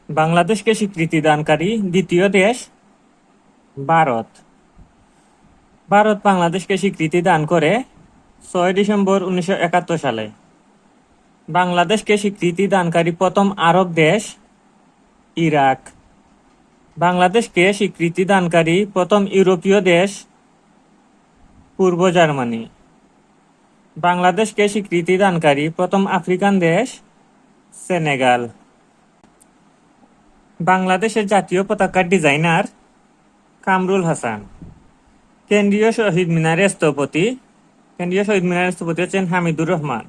বাংলাদেশকে স্বীকৃতিদানকারী দ্বিতীয় দেশ ভারত। ভারত বাংলাদেশকে স্বীকৃতি দান করে 6 ডিসেম্বর 1971 সালে। বাংলাদেশকে স্বীকৃতি দানকারী প্রথম আরব দেশ ইরাক। বাংলাদেশকে স্বীকৃতি দানকারী প্রথম ইউরোপীয় দেশ পূর্ব জার্মানি। বাংলাদেশকে স্বীকৃতি দানকারী প্রথম আফ্রিকান দেশ সেনেগাল। বাংলাদেশের জাতীয় পতাকার ডিজাইনার কামরুল হাসান। কেন্দ্রীয় শহীদ মিনারের স্থপতি হচ্ছেন হামিদুর রহমান।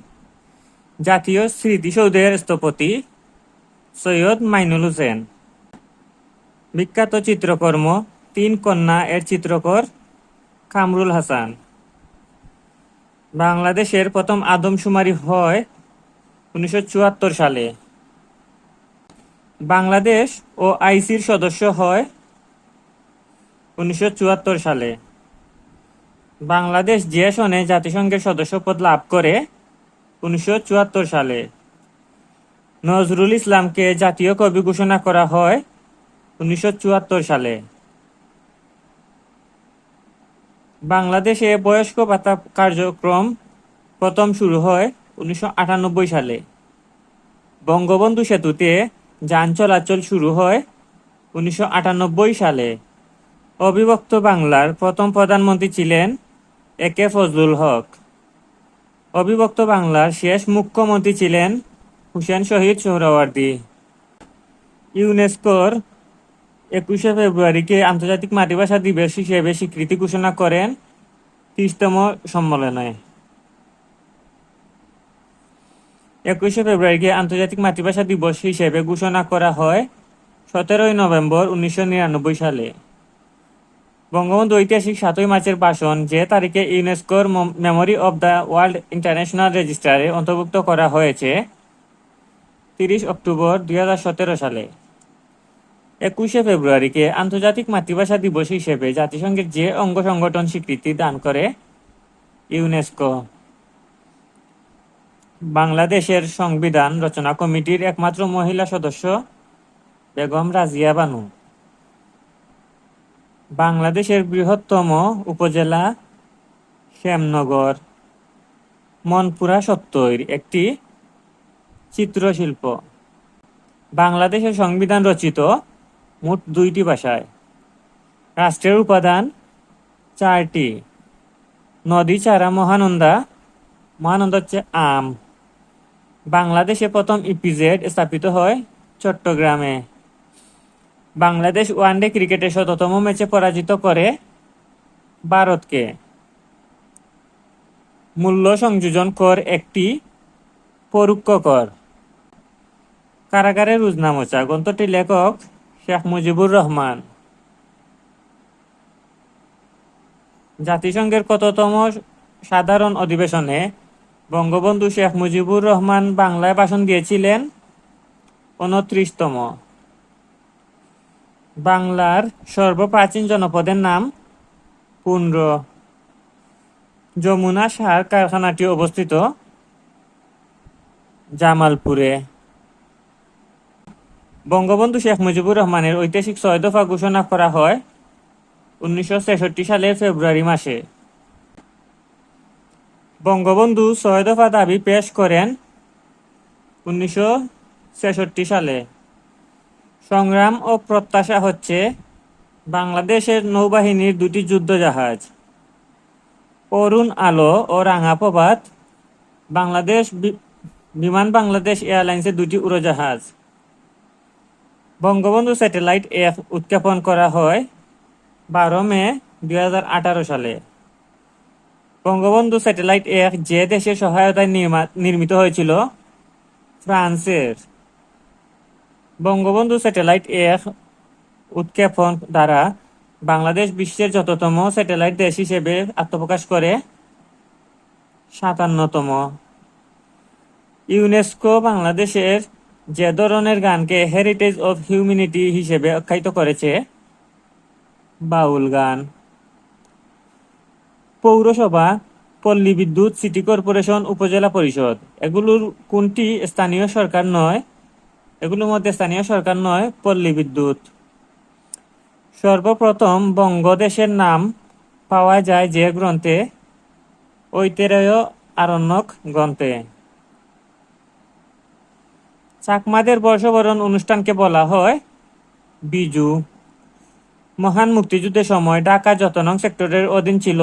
জাতীয় স্মৃতিসৌধের স্থপতি সৈয়দ মাইনুল হোসেন। বিখ্যাত চিত্রকর্ম 3 কন্যা এর চিত্রকর কামরুল হাসান। বাংলাদেশের প্রথম আদমশুমারি হয় 1974 সালে। বাংলাদেশ OICর সদস্য হয় 1974 সালে। বাংলাদেশ যে সনে জাতিসংঘের সদস্যপদ লাভ করে 1974 সালে। নজরুল ইসলামকে জাতীয় কবি ঘোষণা করা হয় 1974 সালে। বাংলাদেশে বয়স্ক ভাতা কার্যক্রম প্রথম শুরু হয় 1998 সালে। বঙ্গবন্ধু সেতুতে যান চলাচল শুরু হয় 1998 সালে। অবিভক্ত বাংলার প্রথম প্রধানমন্ত্রী ছিলেন AK ফজলুল হক। অবিভক্ত বাংলার শেষ মুখ্যমন্ত্রী ছিলেন হুসেন শহীদ সোহরাওয়ার্দী। ইউনেস্কোর 21 ফেব্রুয়ারিকে আন্তর্জাতিক মাতৃভাষা দিবস হিসেবে স্বীকৃতি ঘোষণা করেন 30তম সম্মেলনে। 21 ফেব্রুয়ারিকে আন্তর্জাতিক মাতৃভাষা দিবস হিসেবে ঘোষণা করা হয় 17 নভেম্বর 1999 সালে। বঙ্গবন্ধু ঐতিহাসিক 7 মার্চের ভাষণ যে তারিখে ইউনেস্কোর memory of the world international রেজিস্টারে অন্তর্ভুক্ত করা হয়েছে 30 অক্টোবর 2017 সালে। 21 ফেব্রুয়ারিকে আন্তর্জাতিক মাতৃভাষা দিবস হিসেবে জাতিসংঘের যে অঙ্গ সংগঠন স্বীকৃতি দান করে ইউনেস্কো। বাংলাদেশের সংবিধান রচনা কমিটির একমাত্র মহিলা সদস্য বেগম রাজিয়া বানু। বাংলাদেশের বৃহত্তম উপজেলা শ্যামনগর। মনপুরা সত্তর একটি চিত্রশিল্প। বাংলাদেশের সংবিধান রচিত মোট 2টি ভাষায়। রাষ্ট্রের উপাদান 4টি। নদী ছাড়া মহানন্দা হচ্ছে আম। বাংলাদেশে প্রথম ইপিজেড স্থাপিত হয় চট্টগ্রামে। বাংলাদেশ ওয়ানডে ক্রিকেটে ১৭তম ম্যাচে পরাজিত করে ভারতকে। মূল্য সংযোজন কর একটি পরোক্ষ কর। কারাগারে রোজনামচা গ্রন্থটির লেখক শেখ মুজিবুর রহমান। জাতিসংঘের কততম সাধারণ অধিবেশনে বঙ্গবন্ধু শেখ মুজিবুর রহমান বাংলায় ভাষণ দিয়েছিলেন? 29তম। বাংলার সর্বপ্রাচীন জনপদের নাম পুন্ড্র। যমুনা সার কারখানাটি অবস্থিত জামালপুরে। বঙ্গবন্ধু শেখ মুজিবুর রহমানের ঐতিহাসিক 6 দফা ঘোষণা করা হয় 1966 সালের ফেব্রুয়ারি মাসে। বঙ্গবন্ধু 6 দফা দাবি পেশ করেন 1966 সালে। সংগ্রাম ও প্রত্যাশা হচ্ছে বাংলাদেশের নৌবাহিনীর 2টি যুদ্ধজাহাজ অরুণ আলো ও রাঙা প্রভাত, বিমান বাংলাদেশ এয়ারলাইন্সের 2টি উড়োজাহাজ। বঙ্গবন্ধু স্যাটেলাইট 1 উৎক্ষেপণ করা হয় 12 মে 2018 সালে। বঙ্গবন্ধু স্যাটেলাইট 1 যে দেশের সহায়তায় নির্মিত হয়েছিল? ফ্রান্সের। বঙ্গবন্ধু স্যাটেলাইট 1 উৎক্ষেপণ দ্বারা বাংলাদেশ বিশ্বের যততম স্যাটেলাইট দেশ হিসেবে আত্মপ্রকাশ করে 57তম। ইউনেস্কো বাংলাদেশের যে ধরনের গানকে হেরিটেজ অফ হিউম্যানিটি হিসেবে আখ্যায়িত করেছে? বাউল গান। পৌরসভা, পল্লী বিদ্যুৎ, সিটি কর্পোরেশন, উপজেলা পরিষদ এগুলোর কোনটি স্থানীয় সরকার নয়? এগুলোর মধ্যে স্থানীয় সরকার নয়, পল্লী বিদ্যুৎ। সর্বপ্রথম বঙ্গদেশের নাম পাওয়া যায় যে গ্রন্থে? ঐতেরেয় আরণ্যক গ্রন্থে। চাকমাদের বর্ষবরণ অনুষ্ঠানকে বলা হয় বিজু। মহান মুক্তিযুদ্ধের সময় ঢাকা যত নং সেক্টরের অধীন ছিল?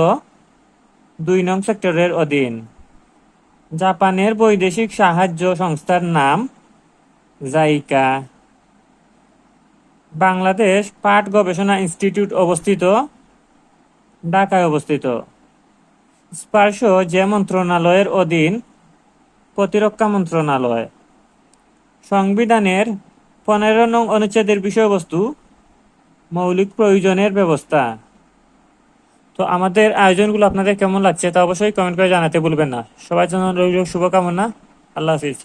2 নং সেক্টরের অধীন। জাপানের বৈদেশিক সাহায্য সংস্থার নাম? জাইকা। বাংলাদেশ পাট গবেষণা ইনস্টিটিউট অবস্থিত? ঢাকায় অবস্থিত। স্পর্শ যে মন্ত্রণালয়ের অধীন? প্রতিরক্ষা মন্ত্রণালয়। সংবিধানের 15 নং অনুচ্ছেদের বিষয়বস্তু? মৌলিক প্রয়োজনের ব্যবস্থা। তো আমাদের আয়োজনগুলো আপনাদের কেমন লাগছে তা অবশ্যই কমেন্ট করে জানাতে ভুলবেন না। সবার জন্য রইল শুভকামনা। আল্লাহ হাফিজ।